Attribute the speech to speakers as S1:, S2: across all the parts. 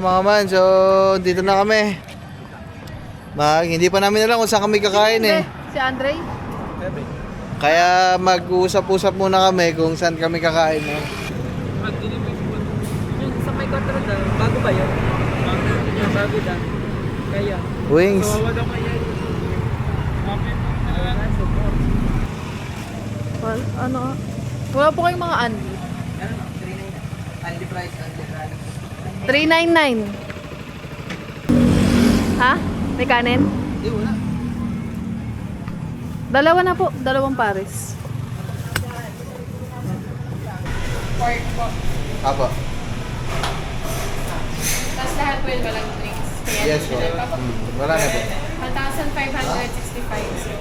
S1: Mga man, so dito na kami. Hindi pa namin alam kung saan kami kakain eh.
S2: Si Andre?
S1: Kaya mag-usap-usap muna kami kung saan kami kakain.
S3: Yung sa may control daw, bago ba yun? Bago daw. Kaya.
S1: Wings.
S2: Well, ano? Wala po kayong mga Andy.
S3: Andy price, Andy price.
S2: 399. Ha? May kanin?
S3: Hindi, wala.
S2: Dalawa na po. Dalawang pares.
S4: Pork po.
S1: Apo.
S4: Tapos lahat po yun walang drinks. Kaya
S1: Yes po. Wala na po.
S4: 1,565. So,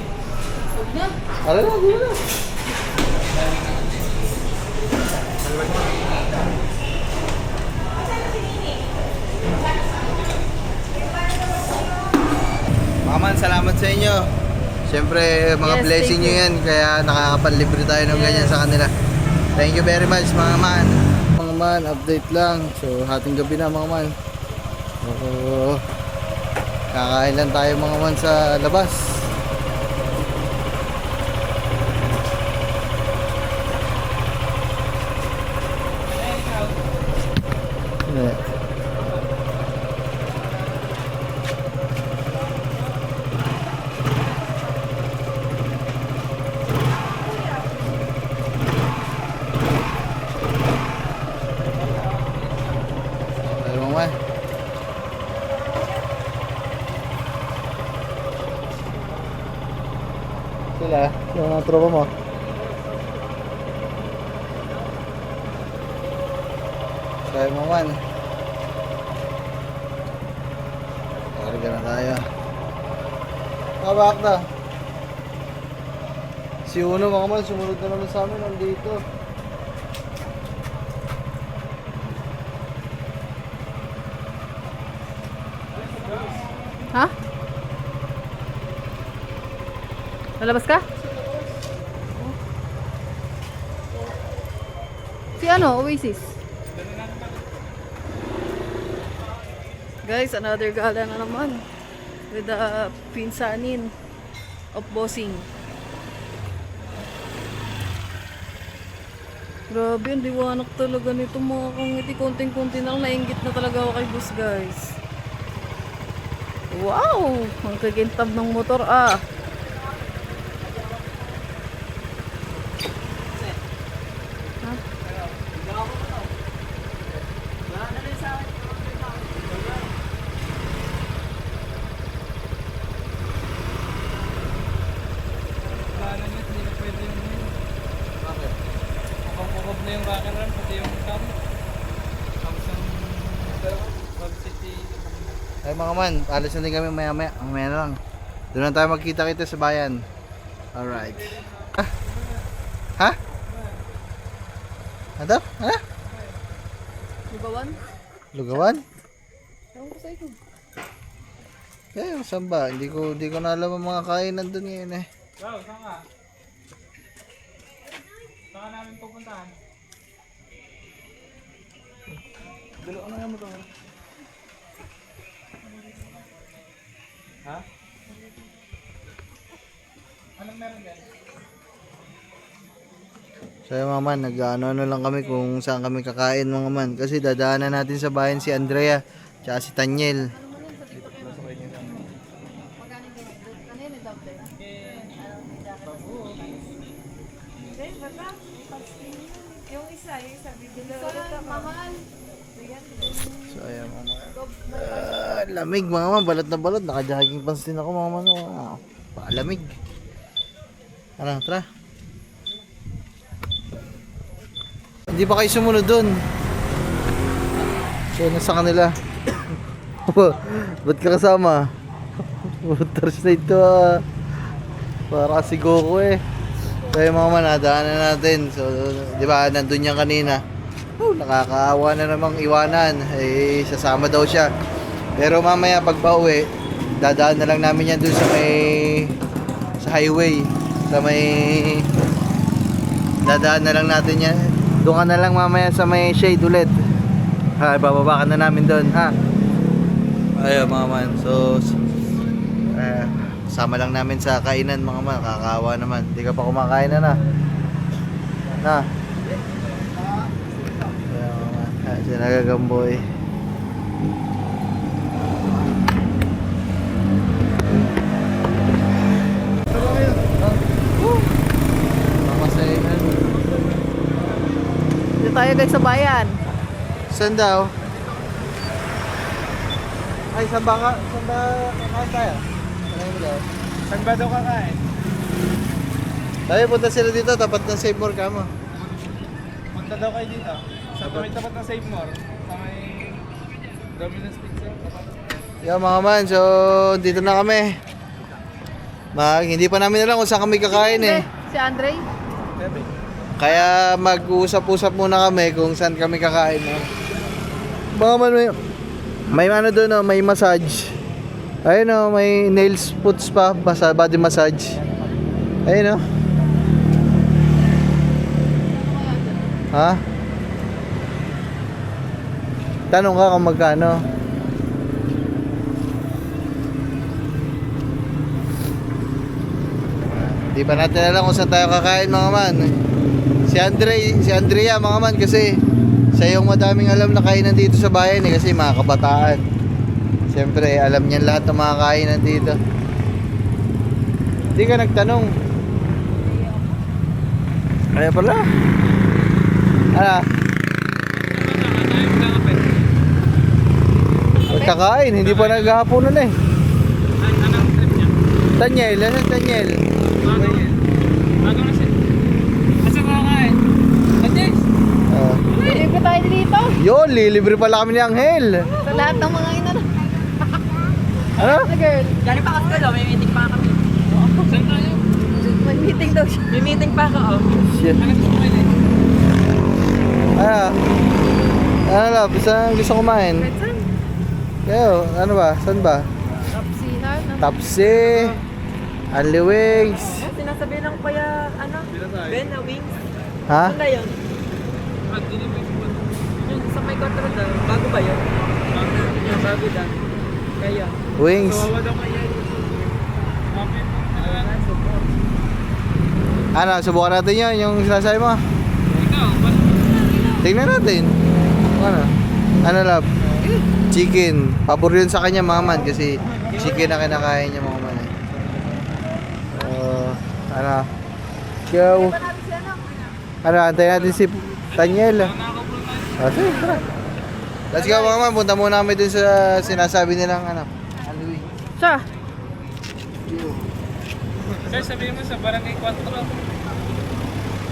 S4: food na.
S1: Wala na, di wala. Mga man, salamat sa inyo. Siyempre, mga
S2: Yes,
S1: blessing
S2: thank
S1: nyo yan. Kaya nakakapanlibre tayo ng ganyan sa kanila. Thank you very much mga man. Mga man, update lang. So, hating gabi na mga man. So, kakain lang tayo mga man sa labas. Yeah. Tayo mga man. Sila, yung mga tropa mo. Tayo mga man. Karga na tayo. Kabak na. Si Uno mga man, sumunod na naman sa amin. Nandito.
S2: Ha? Lalabas ka? Si ano? Oasis? Guys, another gala na naman. With the pinsanin of bossing. Grabe, ang liwanag talaga nito mga kangiti. Konting-konti na lang, nainggit na talaga ako kay boss, guys. Wow! Ang kagintab ng motor, ah. Ha?
S3: Wala na hindi na pwede yung yun.
S1: Bakit?
S3: Kapag na yung rocker run, pati yung cam. Tapos yung Rob City.
S1: Ay mga man, alis na din kami maya-maya. Mamaya na lang. Doon na tayo magkita-kita sa bayan. Alright. Ha? Ha? Ano? Ha?
S2: Lugawan?
S1: Lugawan?
S2: Ewan ko sa ito.
S1: Eh, saan ba? Hindi ko na alam ang mga kainan doon ngayon eh.
S3: Wow, saan ka? Saan ka namin pupuntahan?
S1: Dalo ano naman ito?
S3: Ha? Anong meron guys?
S1: So yung mga man, nag-ano lang kami kung saan kami kakain mga man. Kasi dadaanan natin sa bayan si Andrea, tsaka si Tanyel.
S4: Yung isa bibili mahal.
S1: So ayan mga man. Lamig mga man, balat na balat. Naka-jogging pants din ako mga man. Palamig. Ano, tara. Hindi pa kayo sumunod dun. So nasa kanila. Ba't ka kasama? Water slide to ah. Para si Goku eh. So yung mga manadaanan natin. So di ba nandun yan kanina. Nakakaawa na namang iwanan. Eh sasama daw siya. Pero mamaya pag pauwi, dadaan na lang namin yan dun sa highway. Sa may dadaan na lang natin yan. Doon ka na lang mamaya sa may shade ulit. Ha, bababa ka na namin doon, ha. Ayun mga man. So, sama lang namin sa kainan mga man. Kakaawa naman. Hindi ka pa kumakain na. Na. Ayun mga man. Si Nagagamboy. Mamasayahan.
S2: Dito tayo guys sa bayan.
S1: Saan daw? Ay, saan ba kakain tayo? Saan daw?
S3: Saan ba daw kakain?
S1: Tayo, punta sila dito, tapat ng Save More ka mo.
S3: Punta daw kayo dito. Sa tapat ng Save More. Sa may Domino's Pizza.
S1: Yo mga man, so dito na kami. Hindi pa namin alam kung saan kami kakain eh.
S2: Si Andre?
S1: Kaya mag-usap-usap muna kami kung saan kami kakain. No? Mga man, may ano doon, no? May massage. Ayun no, may nails puts pa, body massage. Ayun no. Ha? Tanong ka kung magkano. Di pa natin alam kung saan tayo kakain mga man. Si Andrea mga man kasi siya yung madaming alam na kainan dito sa bayan eh, kasi mga kabataan. Siyempre alam niyan lahat ng mga kainan dito. Hindi ka nagtanong. Kaya pala. Ano? Magkakain, hindi pa naghahaponan eh.
S3: Anong trip niya?
S1: Daniel, ano Daniel?
S3: Bago na siya. Asa ka kakain? Atis!
S2: Libre tayo dito.
S1: Yun, lilibre pala kami ni Angel.
S2: Sa lahat ng mga inano.
S1: Ano?
S2: Na girl.
S5: Galing pa kasi may meeting pa kami.
S3: Saan tayo?
S2: May meeting daw siya.
S5: May meeting pa ako.
S1: Shit.
S3: Ano gusto mo yun?
S1: Ano? Ano love? Saan gusto kumain?
S2: Saan?
S1: Kayo, ano ba? Saan ba?
S2: Tapsihan.
S1: Tapsi, Only Wings.
S5: Sinasabi ng kuya, Ben na wings.
S1: Ha?
S5: Ano na yun?
S3: At delivery po.
S5: Yung sa may control daw. Bago ba yun? Yung bago daw. Kaya.
S1: Wings.
S3: Kawawa daw kayo. Okay po.
S1: Ano, subukan natin yun, yung sinasabi mo.
S3: Ikaw, ba't
S1: Tingnan natin. Ano? Ano love? Chicken. Pabor yun sa kanya mga man kasi chicken na kinakain niya mga man. Ano? Go. Ano, antayin natin si Daniel.
S3: nakakapulong tayo?
S1: Sige, tara. Let's go mga man, punta muna kami dun sa sinasabi nilang ano. Halloween.
S2: Siya.
S3: Sir, sabihin mo sa Barangay 4.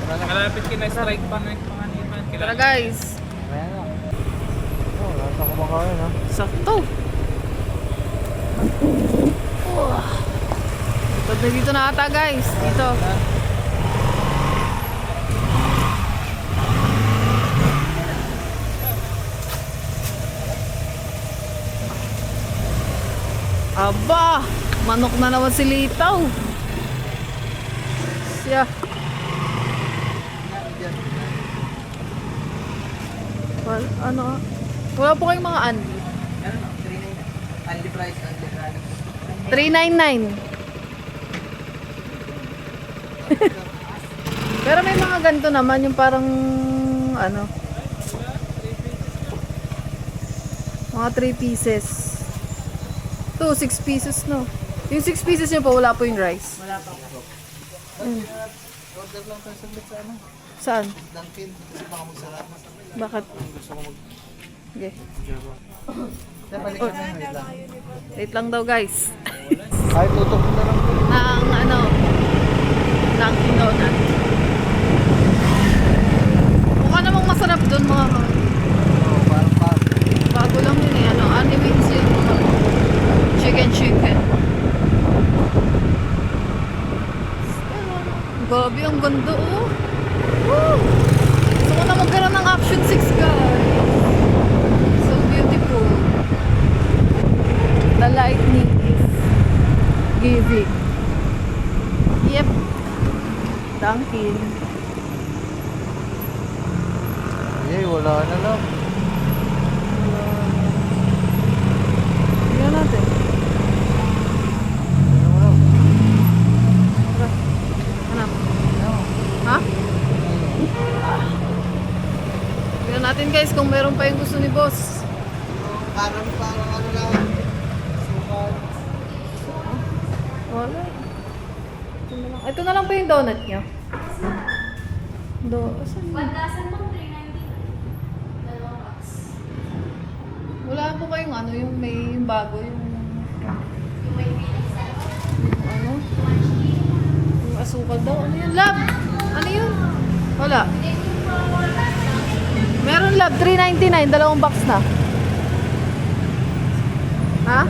S3: Malapit kina-strike pa ng panganiban.
S2: Tara guys.
S1: Ayan na. Oh, nasa kumakain ha.
S2: Sakto. Dito na ata guys. Dito. Aba! Manok na naman si Litaw. Siya. Well, ano? Wala po kayong mga unli.
S5: Only price, only price.
S2: 399. Pero may mga ganito naman yung parang ano, mga 3 pieces. Ito, 6 pieces no. Yung 6 pieces nyo pa, wala po yung rice.
S5: Wala pa.
S1: Order lang tayo saglit sa ano.
S2: Saan?
S1: Dunkin. Kasi baka magsarap.
S2: Bakit?
S1: Gusto ko mag...
S2: Okay.
S1: Tayo balik kami. Wait lang.
S2: Wait lang daw guys.
S1: Ay, tutok na lang.
S2: Ng ano, Dunkin Donut. Mukha namang masarap doon mga
S1: Oo, parang bago.
S2: bago lang yun eh. Ano, wings yun. Chicken. Gabi, ang ganda oh. Woo! Gusto ko na magkaroon ng Action 6 guys. So beautiful. The lightning is giving. Yep. Dunkin.
S1: Ay, wala na lang. Parang ano lang. Sukat.
S2: Wala. Ito na lang po yung donut nyo. Saan yun? Wala po kayong ano, yung may yung bago, yung ano? Yung asukal daw. Ano yun? Lab! Ano yun? Wala. Meron lab, $3.99, dalawang box na. Ha?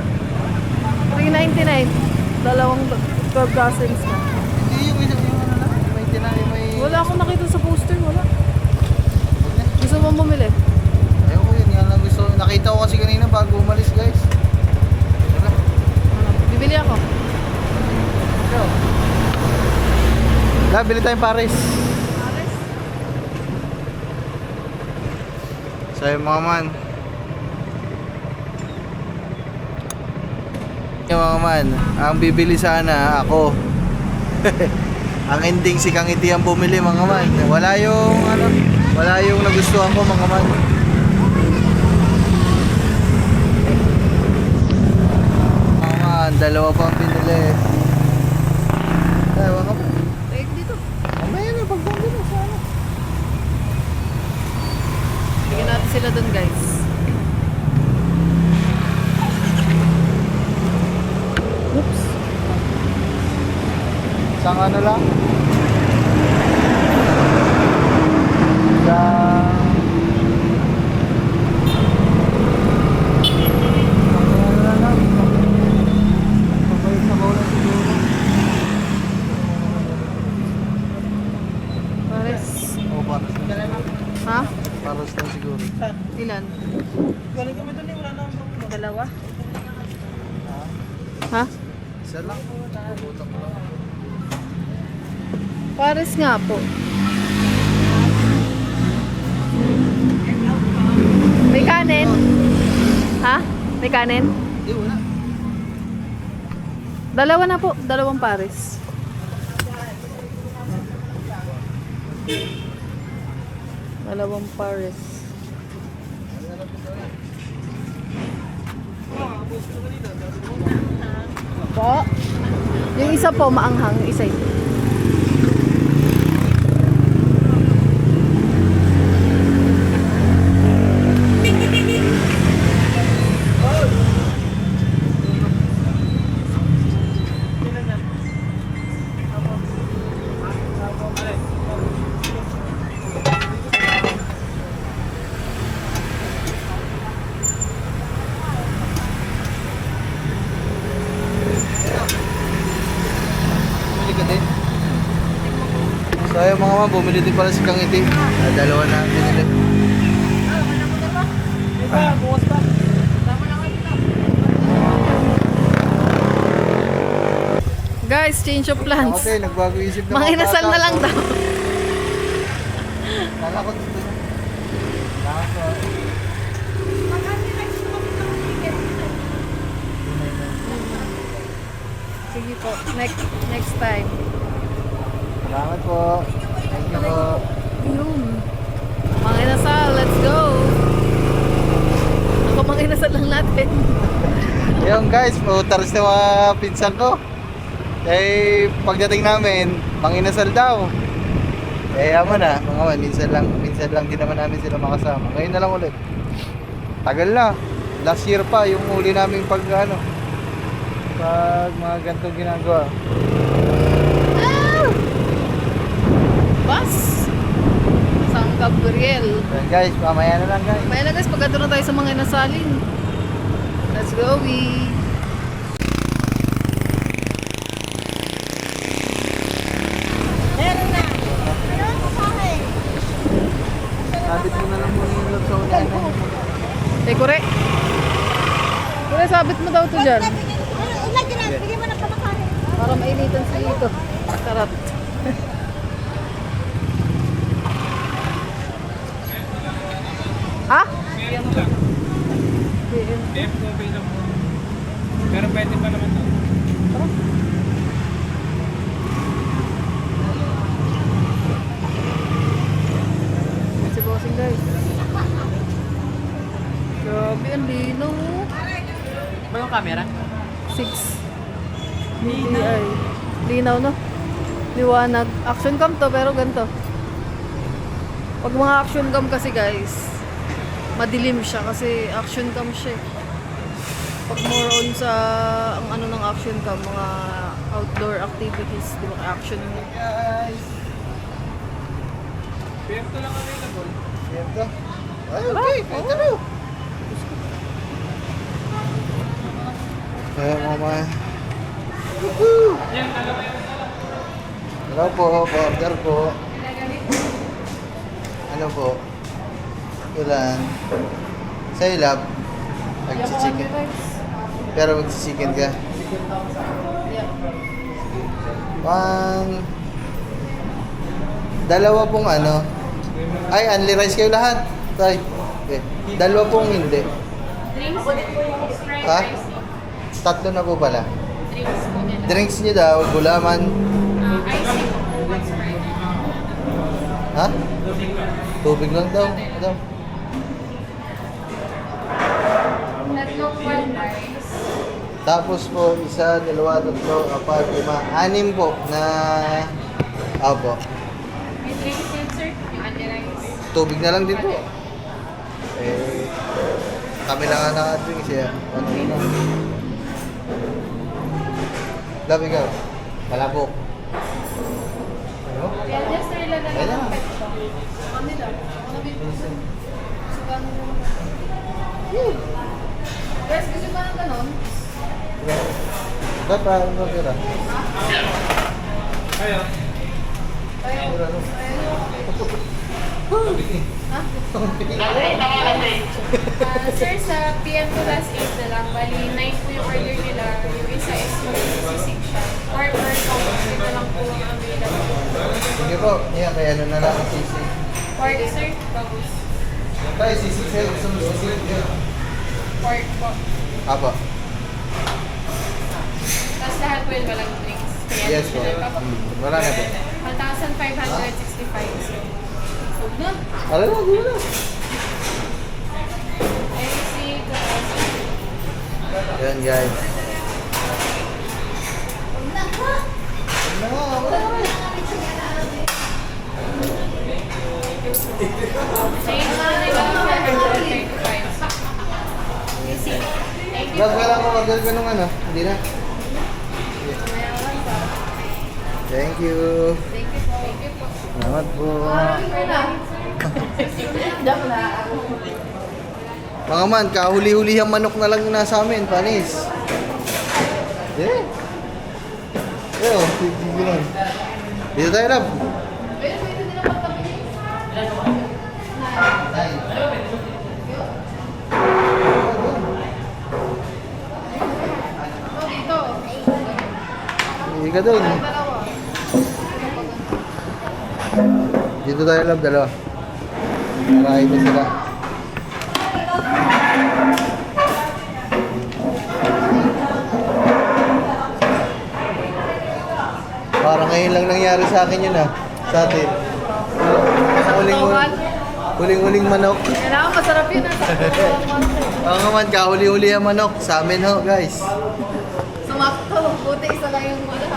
S2: $3.99, dalawang 12 dozens na.
S1: Hindi yung isa yung ano lang. May tinay, may...
S2: Wala akong nakita sa poster, wala. Gusto mo bumili?
S1: Ayaw ko yun. Yan lang gusto. Nakita ko kasi kanina bago umalis guys. Wala.
S2: Bibili ako.
S1: La, bili tayong Paris. So yung mga man. Yung mga man, ang bibili sana ako. Ang ending si Kang Iti ang bumili mga man. Wala yung ano, wala yung nagustuhan ko mga man. Mga man, dalawa pang pinili. Ewan ka ba?
S2: Take dito.
S1: Mamaya na, pagbangin na sana.
S2: Bigyan natin sila dun, guys. Oops.
S1: Isang ano lang?
S2: Pares.
S1: Oo, paros lang.
S2: Ha?
S1: Paros lang siguro.
S2: Ilan?
S5: Galing kami doon eh, wala na akong
S2: Dalawa? Ha?
S1: Isa lang. Putak lang.
S2: Pares nga po. May kanin? Ha? May kanin?
S1: Hindi, wala.
S2: Dalawa na po. Dalawang pares. Dalawang pares. Po. Yung isa po maanghang, yung isa yun.
S1: Bumili ka din. So ayun mga man, bumili din pala si Kang Iti. Dalawa na ang binili.
S5: bukas pa.
S2: Guys, change of plans.
S1: Okay, nagbago isip na
S2: Mga inasal na lang daw.
S1: Kala ko dito na. Kaso,
S2: Sige po, next time.
S1: salamat po. Thank you po.
S2: Yun. Mga inasal, let's go. Ako mga inasal lang natin.
S1: Ayun guys, pautaras na mga pinsan ko. Eh, pagdating namin, manginasal daw. Eh, ama na, mga man, minsan lang din naman namin sila makasama. Ngayon na lang ulit. Tagal na. Last year pa, yung uli namin pag mga ganitong ginagawa.
S2: Bus! San Gabriel.
S1: Ayun guys, mamaya na lang guys.
S2: May na guys, pagkado na tayo sa mga inasalin. Let's go, we.
S1: Sabit mo na lang muna yung loob sa unahan.
S2: Eh, kure. Kure, sabit mo daw to dyan.
S4: Bigyan mo ng pamakain.
S2: Para mainitan sa ito. Sarap. Ha?
S3: Meron lang. FOB lang po. Pero pwede pa naman to.
S2: Si bossing guys. Grabe, ang linaw.
S5: ba yung camera?
S2: 6 DTI. Linaw, no? Liwanag. Action cam to, pero ganito. Pag mga action cam kasi guys, madilim siya kasi action cam siya. Pag more on sa ang ano ng action cam, mga outdoor activities, di ba, action yung
S3: Guys! PM2 lang available.
S1: Yan to. Ay, okay. Kahit ano. Kaya mama. Woohoo!
S3: Yan, dalawa yan.
S1: Hello po, order po. Ano po? Ulan. Sa ilap. Nagsichicken. Pero magsichicken ka. Dalawa pong ano. Ay, only rice kayo lahat. Tay. Okay. Dalawa pong hindi. Ha? Tatlo na po pala. Drinks niyo daw, gulaman. Ha? Tubig lang daw. Madam. Tapos po, isa, dalawa, tatlo, apat, lima, anim po na... Apo. Tubig na lang din po. Eh, kami lang ang naka-drink siya. Ano yun lang. Love, ikaw. Malabok. Ano? Kaya na.
S2: Guys, gusto ba ng ganon?
S1: Ba't parang matira?
S3: Ayaw.
S6: Sir, sa PM to last 8 na lang, bali 9 po yung order nila, yung isa is mag-sisig siya. Or per count, ito lang po yung available.
S1: Sige po, yeah, kaya ano na lang ang sisi.
S6: Pork, sir, bagus.
S1: Tayo, sisi sa'yo, gusto mo sisi?
S6: Pork po.
S1: Apo.
S6: Tapos lahat po yun walang drinks. Kaya
S1: Yes po. Wala na po.
S6: 1,565. So, no?
S1: Alam na, di na.
S6: I see.
S1: Yan guys. Wala na, wala na.
S6: Thank you. 435. You see. Thank you.
S1: Love, kailangan ko order ka nung ano. Hindi na. Thank you.
S6: Thank you po. Thank you po.
S1: Salamat po. Mga man, kahuli-huli ang manok na lang yung nasa amin, panis. Yeah. Yeah, sige lang. Dito tayo, love. Hindi ka doon. Dito tayo, love, dalawa. Marahay pa sila. Parang ngayon lang nangyari sa akin yun ah. Sa atin. Huling-huling manok.
S2: Kailangan masarap yun.
S1: Oo nga man, kahuli-huli ang manok. Sa amin ho, guys.
S2: Sumakto. Buti isa lang yung wala.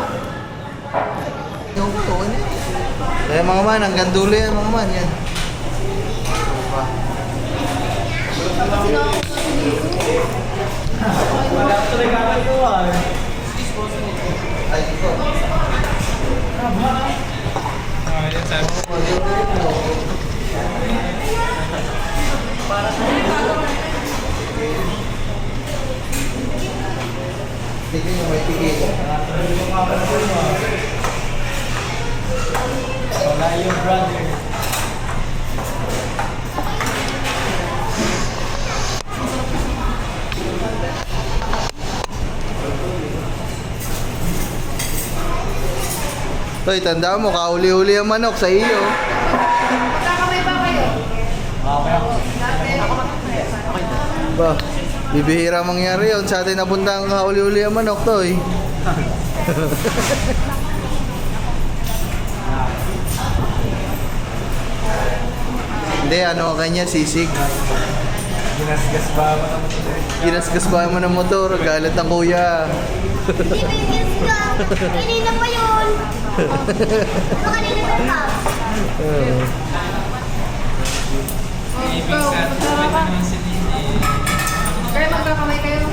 S1: Kaya mga man, hanggang dulo yan mga man. Yan.
S3: Wala ko talaga kakagawa.
S1: Ay, dito.
S3: Yan sabi.
S1: Tignan nyo, may tigil.
S3: Wala yung brother.
S1: Toy, tandaan mo, kahuli-huli ang manok sa iyo.
S2: Magkakamay ba kayo?
S1: Ba, bibihira mangyari yun. Sa atin napunta ang kahuli-huli ang manok, Toy. Hindi, ano kanya, sisig. Ginasgas ba mo ng motor? Galit ng kuya.
S4: Bibigyan ka. Kanina pa yun. Kanina pa pa.
S3: Ibig sa atin, pwede naman si Didi.
S2: Kaya magkakamay kayo.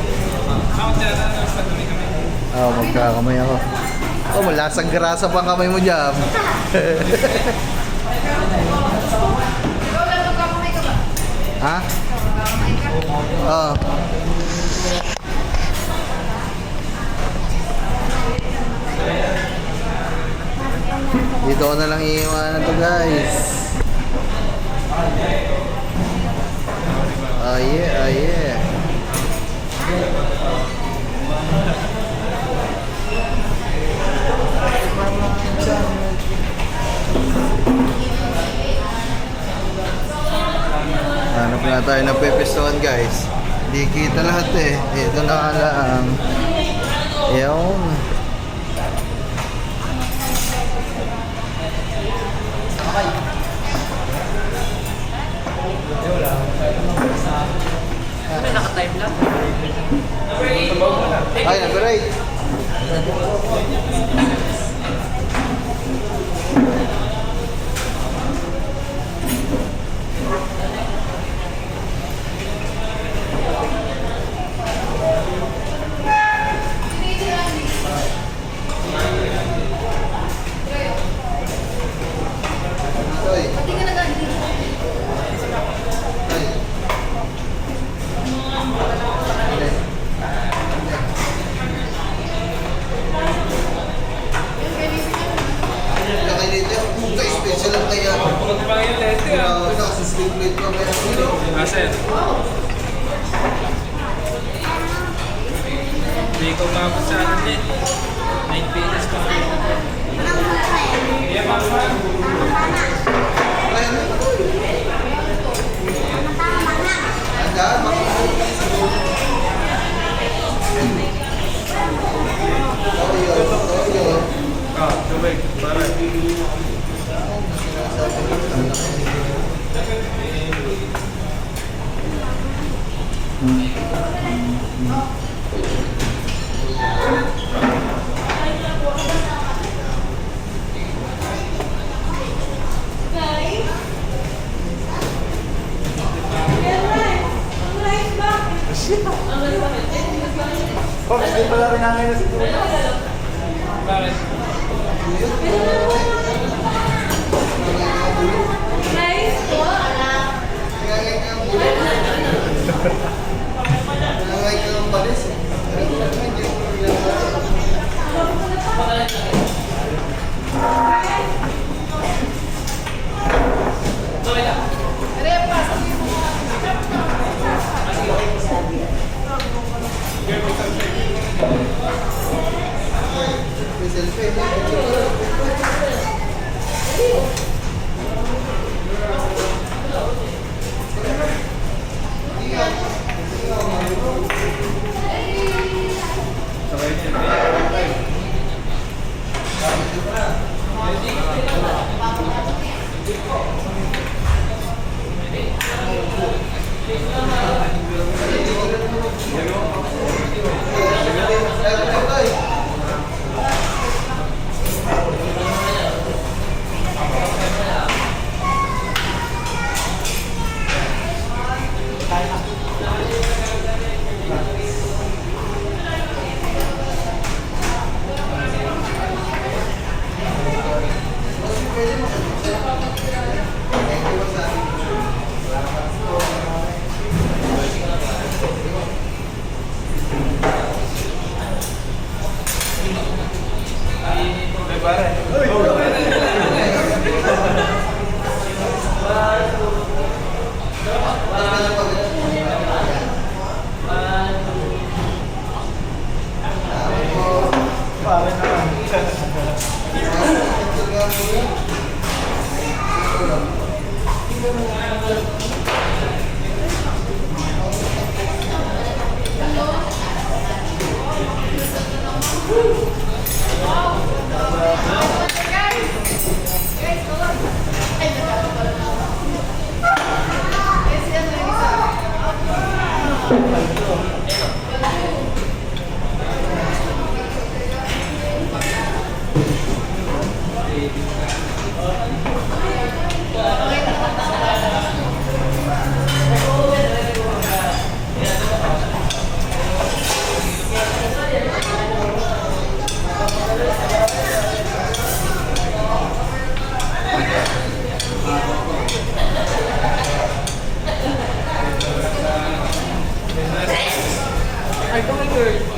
S3: Ako dyan, sa kami kami.
S1: Oo, magkakamay ako. Oh, malasang grasa pa ang kamay mo dyan.
S2: Ikaw lang magkakamay ka ba?
S1: Ha?
S2: Magkakamay ka?
S1: Oo. Dito ko na lang iiwanan to, guys. Oh yeah, oh yeah. Hanap nga tayo ng pepestuhan, guys. Hindi kita lahat eh. Ito na nga lang. Yung
S5: May naka-time lang.
S1: ay, number 8.
S2: Pati ka na ganito.
S1: Special lang kaya.
S3: Huwag pa yung letter.
S1: Naka-sleep plate pa kaya.
S3: Sir. Hindi ko mabot sa akin din. 9 pages pa. Kaya mama. Tubig. Para. Bakit?
S5: Ito girl.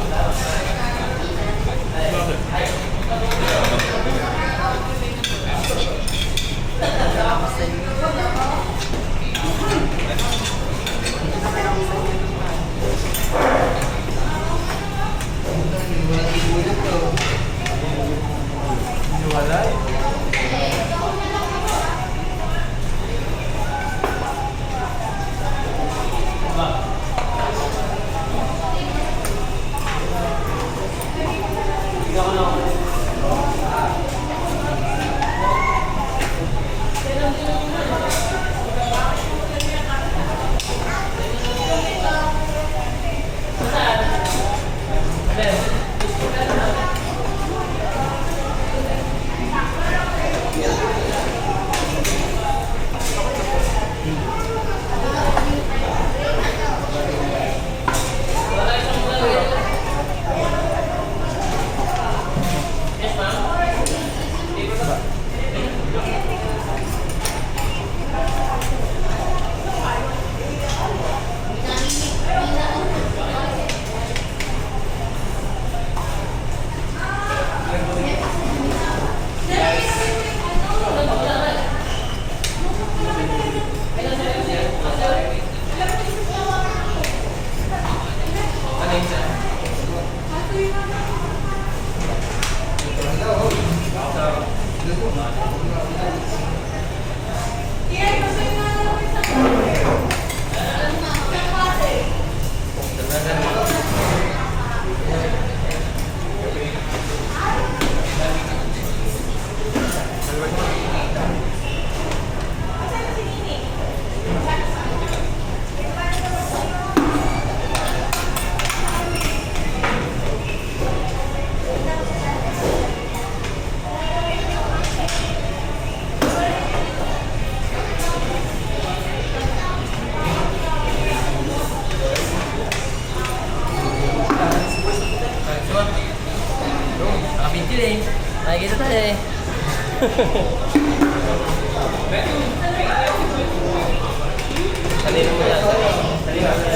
S5: Nakikita tayo eh. Salino mo yan. Salino mo yan.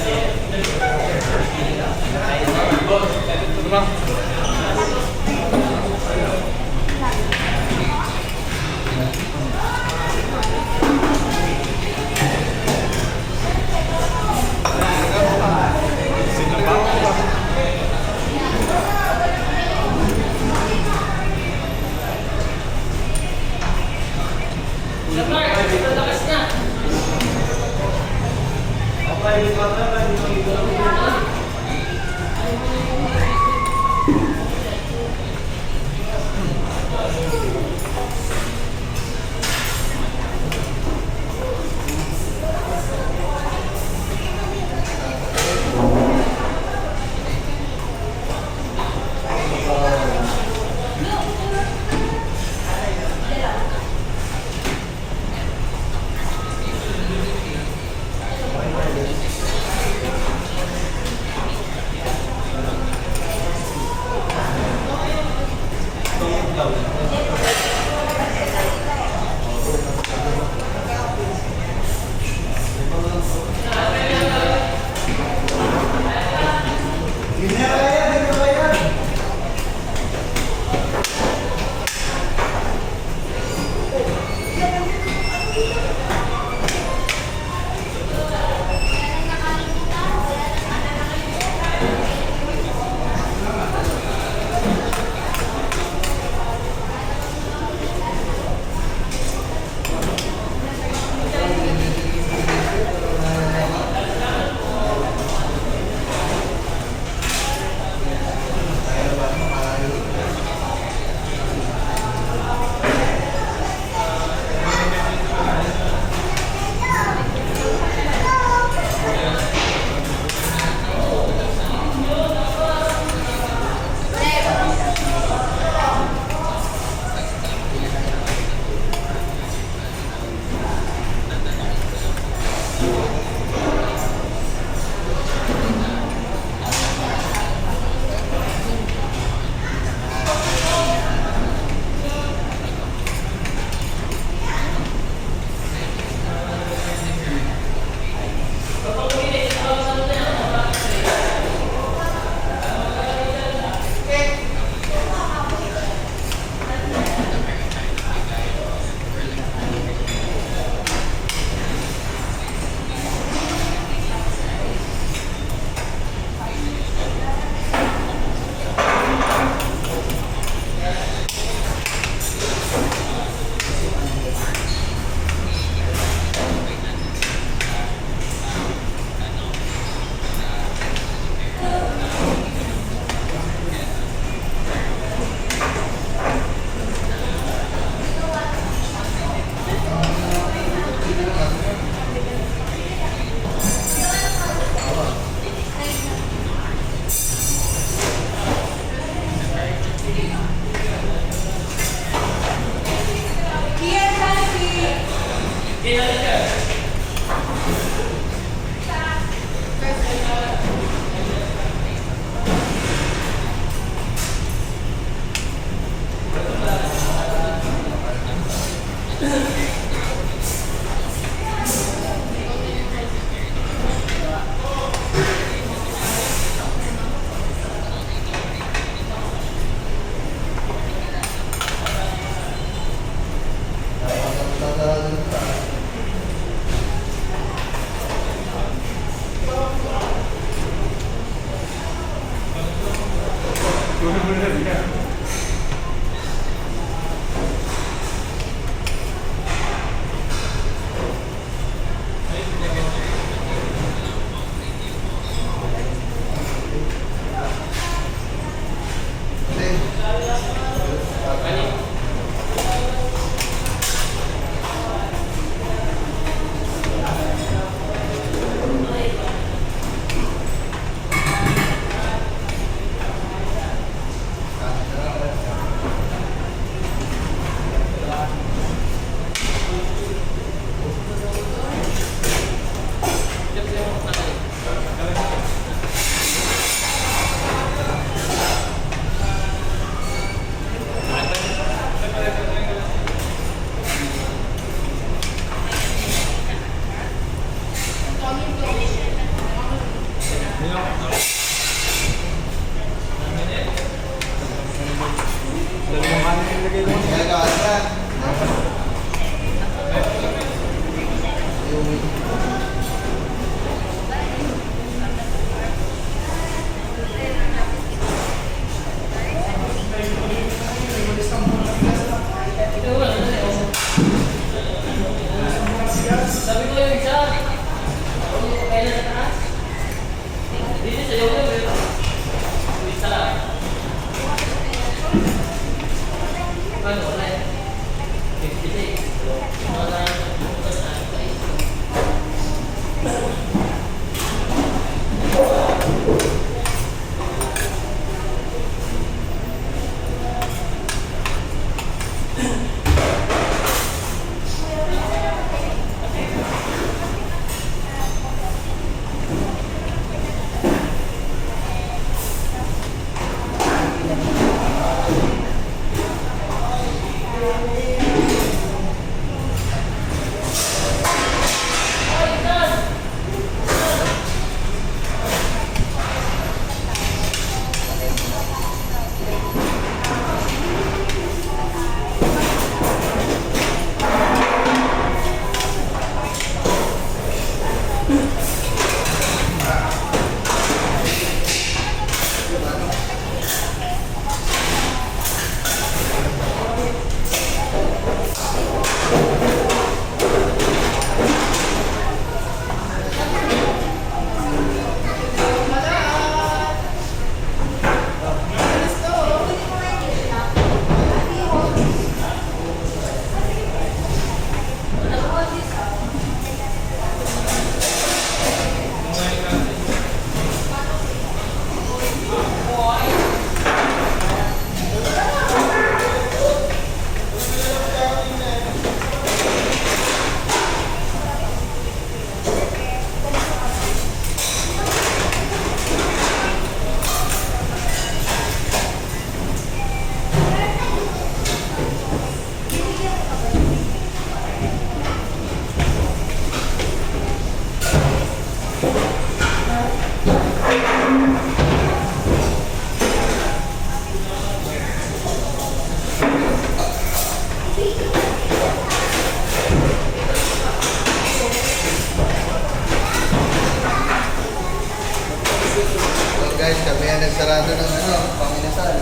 S1: Guys, kami ang nagsarado ng panginasal.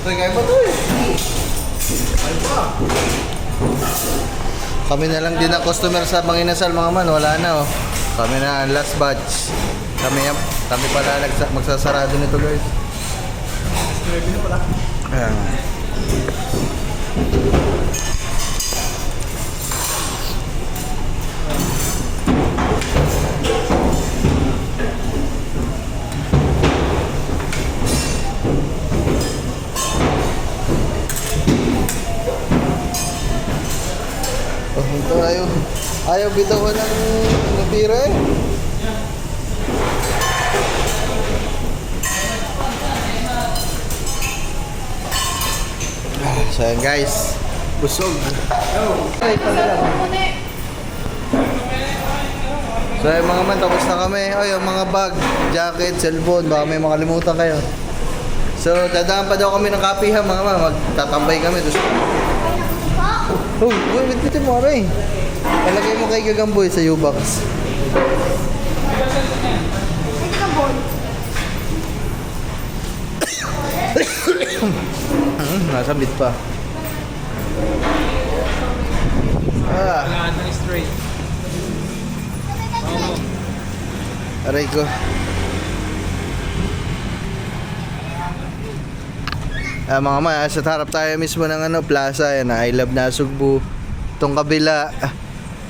S1: Ito, kaya ba ito eh? Kami na lang din ang customer sa panginasal mga man. Wala na oh. Kami na ang last batch. Kami pala magsasarado nito guys. Ayan. Ito ayaw bitawan ng natira eh. So yan guys, busog. So yan mga man, tapos na kami. O yung mga bag, jacket, cellphone, baka may makalimutan kayo. So dadaan pa daw kami ng kapihan mga man, magtatambay kami. Oh, wait mo aray. Palagay mo kay Gagamboy sa U-Box. Nasabit pa. Ah,
S3: Kailangan ng straight. Oo.
S1: aray ko. Mga man, sa harap tayo mismo ng plaza. Yan, I Love Nasugbu. Itong kabila,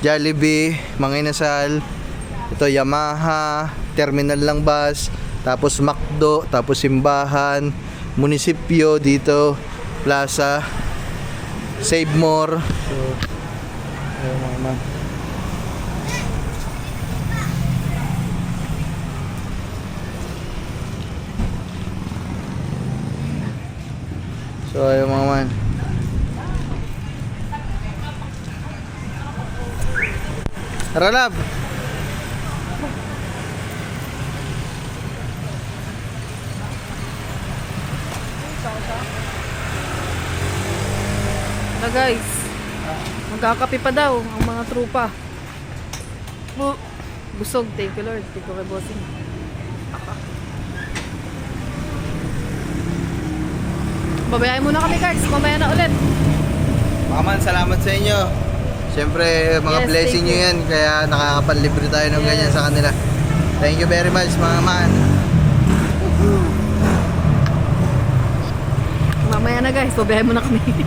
S1: Jollibee, Mga Inasal. Ito, Yamaha, Terminal ng Bus. Tapos McDo, tapos Simbahan, Munisipyo dito, Plaza, Save More. So, ayun mga man. So ayun mga man. Tara lab.
S2: Na guys, magkakape pa daw ang mga trupa. Busog, thank you Lord. Thank you kay bossing. Babayain muna kami guys, mamaya na ulit.
S1: Mga man, salamat sa inyo. Siyempre, mga
S2: Yes,
S1: blessing
S2: thank
S1: nyo
S2: you.
S1: yan. Kaya nakakapalibre tayo ng
S2: Yes.
S1: ganyan sa kanila. Thank you very much mga man.
S2: Mamaya na guys, babayain muna kami.